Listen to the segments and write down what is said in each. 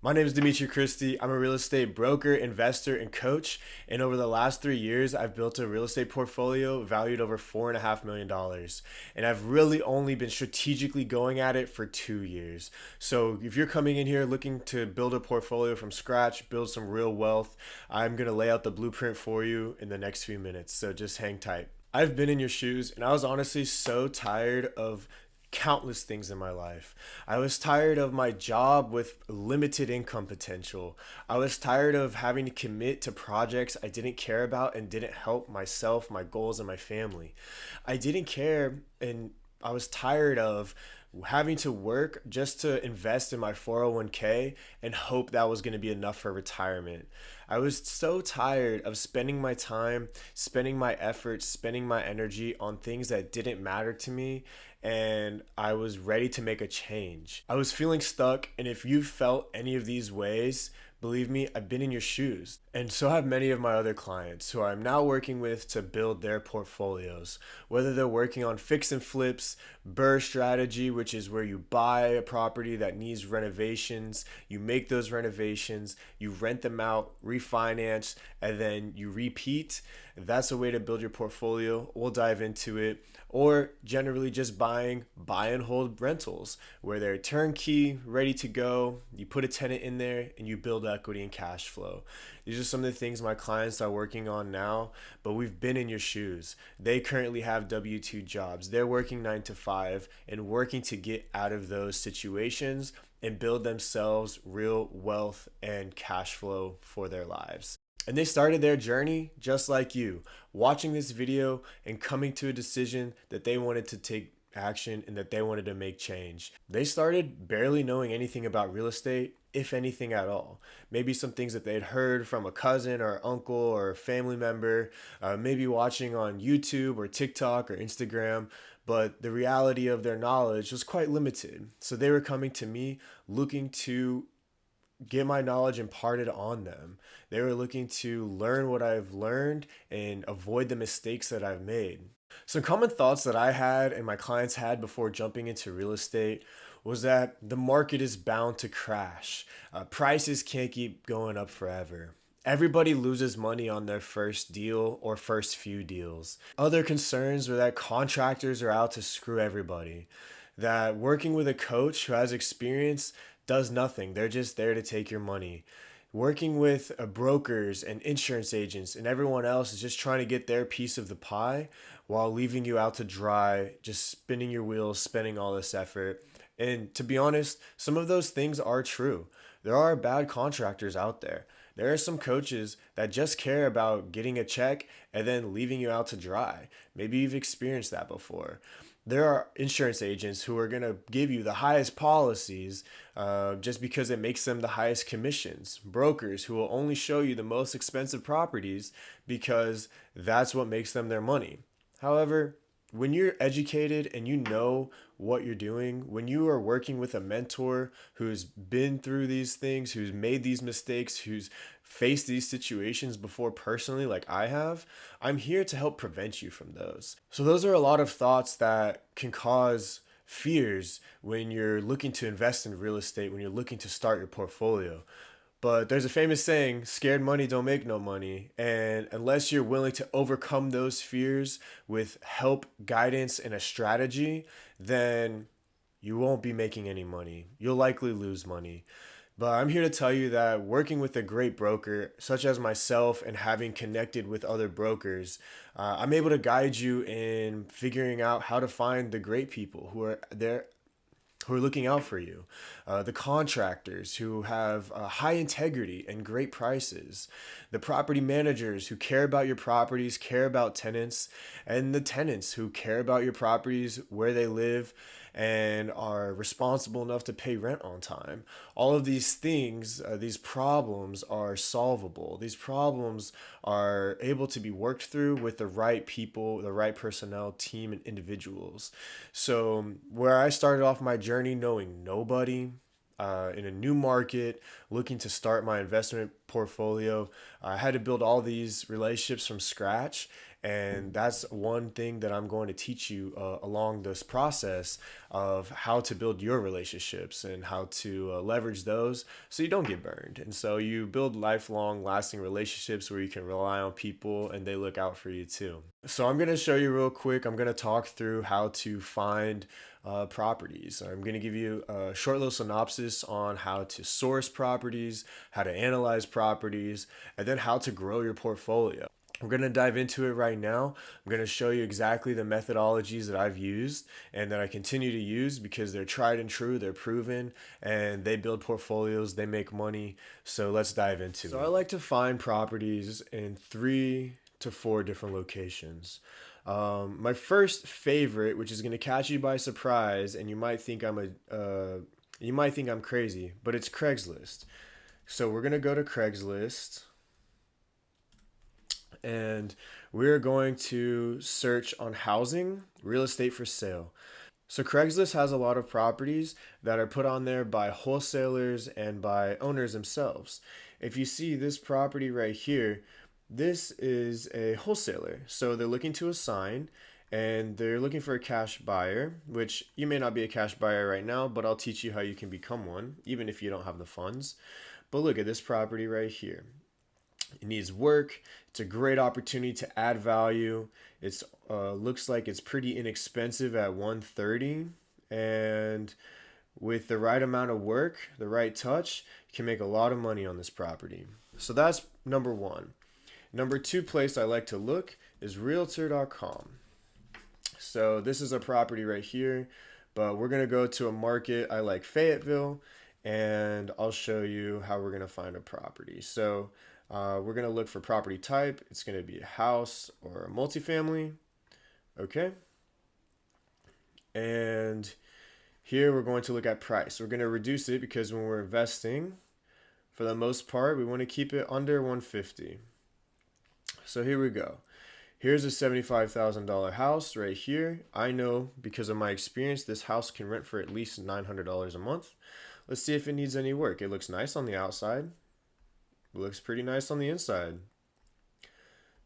My name is Dimitri Christie. I'm a real estate broker, investor, and coach. And over the last 3 years, I've built a real estate portfolio valued over $4.5 million. And I've really only been strategically going at it for 2 years. So if you're coming in here looking to build a portfolio from scratch, build some real wealth, I'm going to lay out the blueprint for you in the next few minutes. So just hang tight. I've been in your shoes, and I was honestly so tired of countless things in my life. I was tired of my job with limited income potential. I was tired of having to commit to projects I didn't care about and didn't help myself, my goals, and my family. I didn't care, and I was tired of having to work just to invest in my 401k and hope that was going to be enough for retirement. I was so tired of spending my time, spending my effort, spending my energy on things that didn't matter to me, and I was ready to make a change. I was feeling stuck, and if you felt any of these ways, believe me, I've been in your shoes. And so have many of my other clients who I'm now working with to build their portfolios. Whether they're working on fix and flips, BRRRR strategy, which is where you buy a property that needs renovations, you make those renovations, you rent them out, refinance, and then you repeat. That's a way to build your portfolio. We'll dive into it. Or generally just buying buy and hold rentals where they're turnkey, ready to go. You put a tenant in there and you build equity and cash flow. These are some of the things my clients are working on now, but we've been in your shoes. They currently have W-2 jobs. They're working 9 to 5 and working to get out of those situations and build themselves real wealth and cash flow for their lives. And they started their journey just like you, watching this video and coming to a decision that they wanted to take action and that they wanted to make change. They started barely knowing anything about real estate, if anything at all. Maybe some things that they'd heard from a cousin or uncle or a family member, maybe watching on YouTube or TikTok or Instagram, but the reality of their knowledge was quite limited. So they were coming to me looking to get my knowledge imparted on them. They were looking to learn what I've learned and avoid the mistakes that I've made. Some common thoughts that I had and my clients had before jumping into real estate was that the market is bound to crash. Prices can't keep going up forever. Everybody loses money on their first deal or first few deals. Other concerns were that contractors are out to screw everybody. That working with a coach who has experience does nothing. They're just there to take your money. Working with brokers and insurance agents and everyone else is just trying to get their piece of the pie while leaving you out to dry, just spinning your wheels, spending all this effort. And to be honest, some of those things are true. There are bad contractors out there. There are some coaches that just care about getting a check and then leaving you out to dry. Maybe you've experienced that before. There are insurance agents who are going to give you the highest policies just because it makes them the highest commissions. Brokers who will only show you the most expensive properties because that's what makes them their money. However, when you're educated and you know what you're doing, when you are working with a mentor who's been through these things, who's made these mistakes, who's faced these situations before personally, like I have, I'm here to help prevent you from those. So, those are a lot of thoughts that can cause fears when you're looking to invest in real estate, when you're looking to start your portfolio. But there's a famous saying, scared money don't make no money. And unless you're willing to overcome those fears with help, guidance, and a strategy, then you won't be making any money. You'll likely lose money. But I'm here to tell you that working with a great broker, such as myself, and having connected with other brokers, I'm able to guide you in figuring out how to find the great people who are there, who are looking out for you, the contractors who have high integrity and great prices, the property managers who care about your properties, care about tenants, and the tenants who care about your properties, where they live, and are responsible enough to pay rent on time. All of these things, these problems are solvable. These problems are able to be worked through with the right people, the right personnel, team, and individuals. So, where I started off my journey knowing nobody, in a new market, looking to start my investment portfolio. I had to build all these relationships from scratch. And that's one thing that I'm going to teach you along this process of how to build your relationships and how to leverage those so you don't get burned. And so you build lifelong, lasting relationships where you can rely on people and they look out for you too. So I'm going to show you real quick. I'm going to talk through how to find properties. I'm going to give you a short little synopsis on how to source properties, how to analyze properties, and then how to grow your portfolio. We're going to dive into it right now. I'm going to show you exactly the methodologies that I've used and that I continue to use because they're tried and true, they're proven, and they build portfolios, they make money. So let's dive into it. So I like to find properties in 3 to 4 different locations. My first favorite, which is going to catch you by surprise, and you might think I'm crazy, but it's Craigslist. So we're going to go to Craigslist and we're going to search on housing, real estate for sale. So Craigslist has a lot of properties that are put on there by wholesalers and by owners themselves. If you see this property right here, this is a wholesaler. So they're looking to assign and they're looking for a cash buyer, which you may not be a cash buyer right now, but I'll teach you how you can become one, even if you don't have the funds. But look at this property right here. It needs work. It's a great opportunity to add value. It's looks like it's pretty inexpensive at 130, and with the right amount of work, the right touch, you can make a lot of money on this property. So that's number one. Number 2 place I like to look is realtor.com. So this is a property right here, but we're going to go to a market. I like Fayetteville, and I'll show you how we're going to find a property. So we're going to look for property type. It's going to be a house or a multifamily. Okay. And here we're going to look at price. We're going to reduce it because when we're investing, for the most part, we want to keep it under 150. So here we go. Here's a $75,000 house right here. I know because of my experience, this house can rent for at least $900 a month. Let's see if it needs any work. It looks nice on the outside. It looks pretty nice on the inside.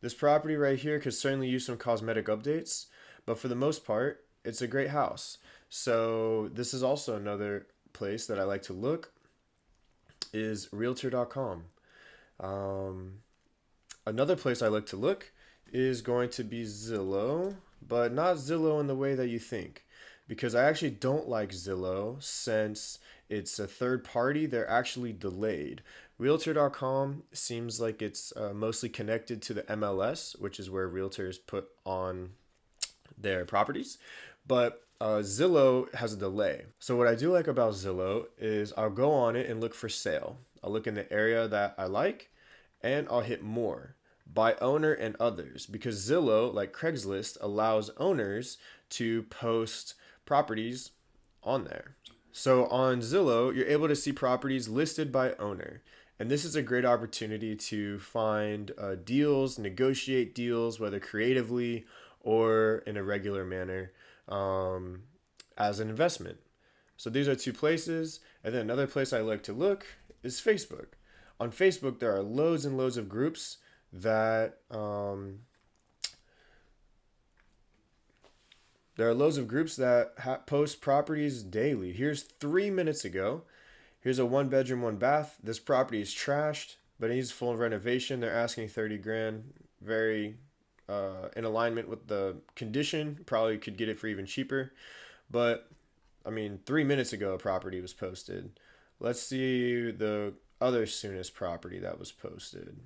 This property right here could certainly use some cosmetic updates, but for the most part, it's a great house. So this is also another place that I like to look is realtor.com. Another place I like to look is going to be Zillow, but not Zillow in the way that you think, because I actually don't like Zillow since it's a third party. They're actually delayed. Realtor.com seems like it's mostly connected to the MLS, which is where realtors put on their properties, but Zillow has a delay. So what I do like about Zillow is I'll go on it and look for sale. I'll look in the area that I like, and I'll hit more by owner and others, because Zillow, like Craigslist, allows owners to post properties on there. So on Zillow, you're able to see properties listed by owner. And this is a great opportunity to find deals, negotiate deals, whether creatively or in a regular manner as an investment. So these are 2 places. And then another place I like to look is Facebook. On Facebook, there are loads and loads of groups that post properties daily. Here's 3 minutes ago. Here's a 1-bedroom, 1-bath. This property is trashed, but it needs full renovation. They're asking 30 grand. Very in alignment with the condition. Probably could get it for even cheaper. But I mean, 3 minutes ago, a property was posted. Let's see the other soonest property that was posted.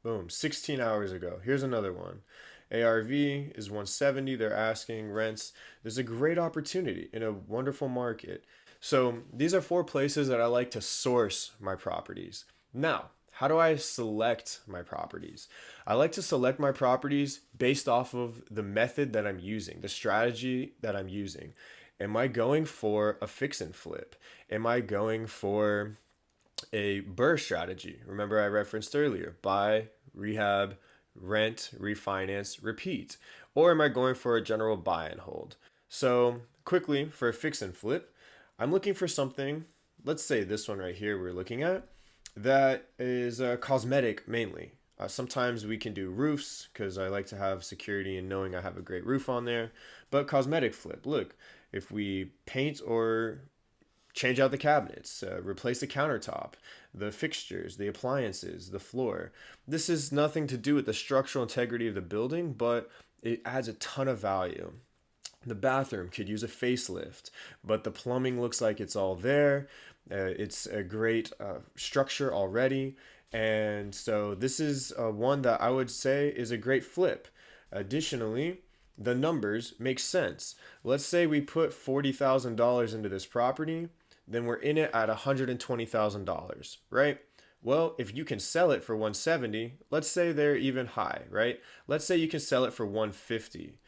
Boom, 16 hours ago. Here's another one. ARV is 170. They're asking rents. There's a great opportunity in a wonderful market. So these are 4 places that I like to source my properties. Now, how do I select my properties? I like to select my properties based off of the method that I'm using, the strategy that I'm using. Am I going for a fix and flip? Am I going for a BRRRR strategy? Remember I referenced earlier, buy, rehab, rent, refinance, repeat. Or am I going for a general buy and hold? So quickly, for a fix and flip, I'm looking for something, let's say this one right here we're looking at. that is cosmetic mainly. Sometimes we can do roofs because I like to have security and knowing I have a great roof on there. But cosmetic flip, look, if we paint or change out the cabinets, replace the countertop, the fixtures, the appliances, the floor. This is nothing to do with the structural integrity of the building, but it adds a ton of value. The bathroom could use a facelift, but the plumbing looks like it's all there. It's a great structure already. And so this is one that I would say is a great flip. Additionally, the numbers make sense. Let's say we put $40,000 into this property, then we're in it at $120,000, right? Well, if you can sell it for 170, let's say they're even high, right? Let's say you can sell it for 150.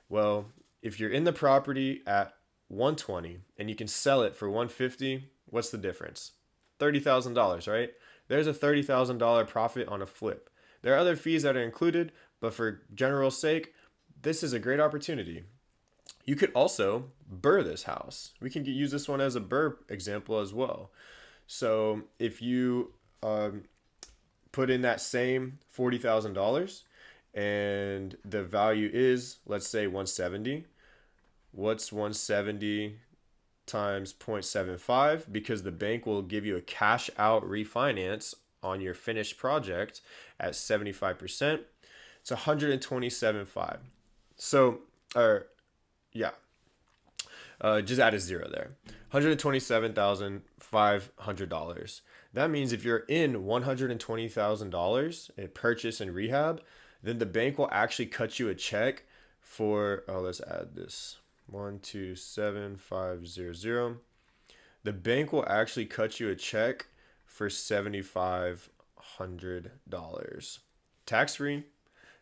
Well, if you're in the property at 120 and you can sell it for 150, what's the difference? $30,000, right? There's a $30,000 profit on a flip. There are other fees that are included, but for general sake, this is a great opportunity. You could also BRRRR this house. We can use this one as a BRRRR example as well. So if you put in that same $40,000 and the value is, let's say, 170, what's 170 times 0.75? Because the bank will give you a cash out refinance on your finished project at 75%. It's 127.5. So, yeah, just add a zero there. $127,500. That means if you're in $120,000 in purchase and rehab, then the bank will actually cut you a check for, oh, let's add this 127,500. The bank will actually cut you a check for $7,500, tax free,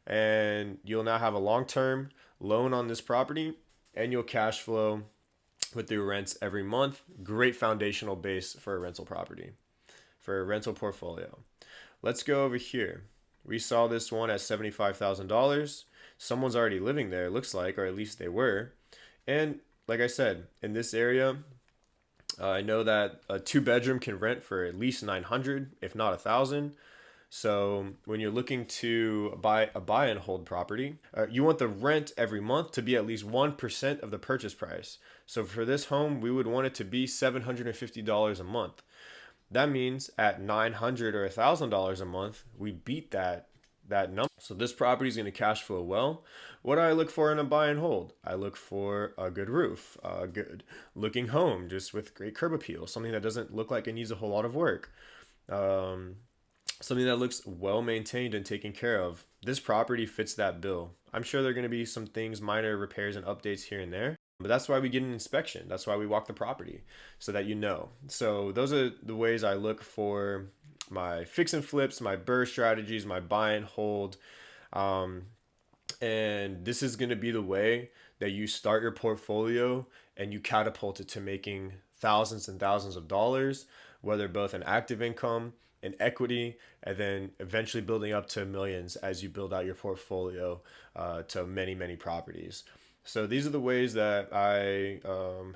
and you'll now have a long term loan on this property and you'll cash flow with your rents every month. Great foundational base for a rental property, for a rental portfolio. Let's go over here. We saw this one at $75,000. Someone's already living there, it looks like, or at least they were. And like I said, in this area, I know that a 2 bedroom can rent for at least 900, if not 1,000. So when you're looking to buy and hold property, you want the rent every month to be at least 1% of the purchase price. So for this home, we would want it to be $750 a month. That means at $900 or $1,000 a month, we beat that number. So this property is going to cash flow well. What do I look for in a buy and hold? I look for a good roof, a good looking home, just with great curb appeal, something that doesn't look like it needs a whole lot of work. Something that looks well maintained and taken care of. This property fits that bill. I'm sure there are going to be some things, minor repairs and updates here and there, but that's why we get an inspection. That's why we walk the property, so that you know. So those are the ways I look for my fix and flips, my BRRRR strategies, my buy and hold. Um, and this is going to be the way that you start your portfolio and you catapult it to making thousands and thousands of dollars, whether both in active income and equity, and then eventually building up to millions as you build out your portfolio to many, many properties. So these are the ways that I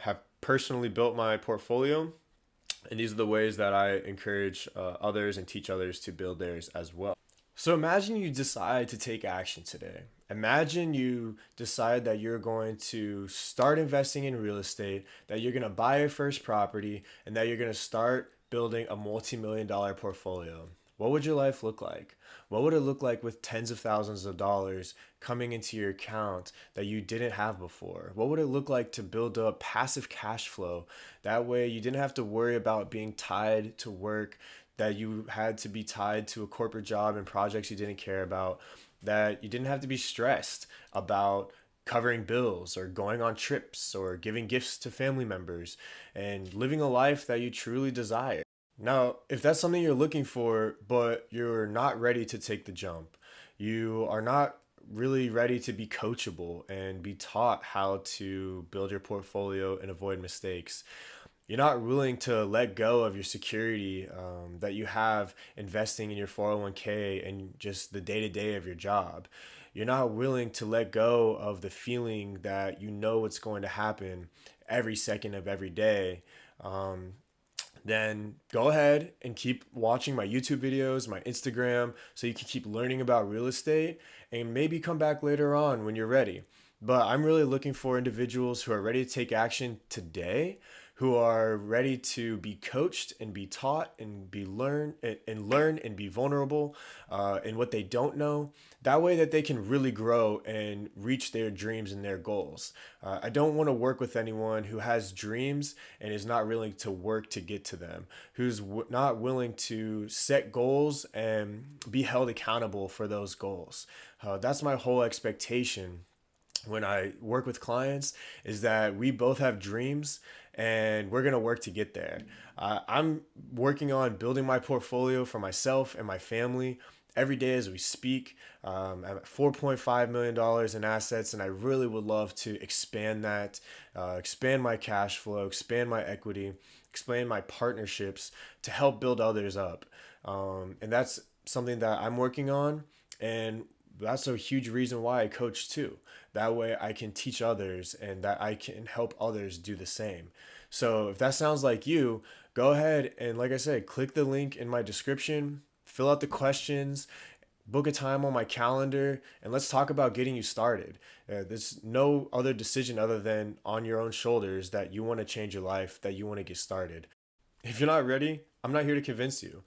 have personally built my portfolio. And these are the ways that I encourage others and teach others to build theirs as well. So imagine you decide to take action today. Imagine you decide that you're going to start investing in real estate, that you're going to buy your first property, and that you're going to start building a multi-million-dollar portfolio. What would your life look like? What would it look like with tens of thousands of dollars coming into your account that you didn't have before? What would it look like to build up passive cash flow? That way you didn't have to worry about being tied to work, that you had to be tied to a corporate job and projects you didn't care about, that you didn't have to be stressed about covering bills or going on trips or giving gifts to family members and living a life that you truly desire. Now, if that's something you're looking for, but you're not ready to take the jump, you are not really ready to be coachable and be taught how to build your portfolio and avoid mistakes, you're not willing to let go of your security that you have investing in your 401k and just the day to day of your job. You're not willing to let go of the feeling that you know what's going to happen every second of every day. then go ahead and keep watching my YouTube videos, my Instagram, so you can keep learning about real estate and maybe come back later on when you're ready. But I'm really looking for individuals who are ready to take action today, who are ready to be coached and be taught and be learn and be vulnerable in what they don't know. That way that they can really grow and reach their dreams and their goals. I don't want to work with anyone who has dreams and is not willing to work to get to them, who's not willing to set goals and be held accountable for those goals. That's my whole expectation when I work with clients, is that we both have dreams and we're going to work to get there. I'm working on building my portfolio for myself and my family every day as we speak. I'm at $4.5 million in assets, and I really would love to expand that, expand my cash flow, expand my equity, expand my partnerships to help build others up. And that's something that I'm working on. And that's a huge reason why I coach too. That way I can teach others and that I can help others do the same. So if that sounds like you, go ahead and, like I said, click the link in my description, fill out the questions, book a time on my calendar, and let's talk about getting you started. There's no other decision other than on your own shoulders that you want to change your life, that you want to get started. If you're not ready, I'm not here to convince you.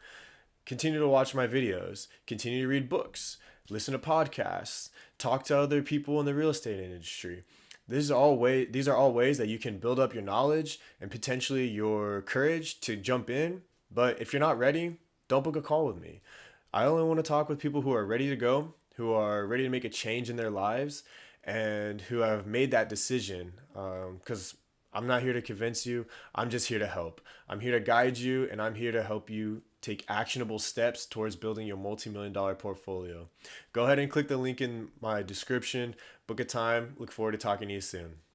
Continue to watch my videos, continue to read books, listen to podcasts, talk to other people in the real estate industry. These are all ways that you can build up your knowledge and potentially your courage to jump in. But if you're not ready, don't book a call with me. I only want to talk with people who are ready to go, who are ready to make a change in their lives, and who have made that decision. Because I'm not here to convince you. I'm just here to help. I'm here to guide you, and I'm here to help you take actionable steps towards building your multi-million dollar portfolio. Go ahead and click the link in my description, book a time. Look forward to talking to you soon.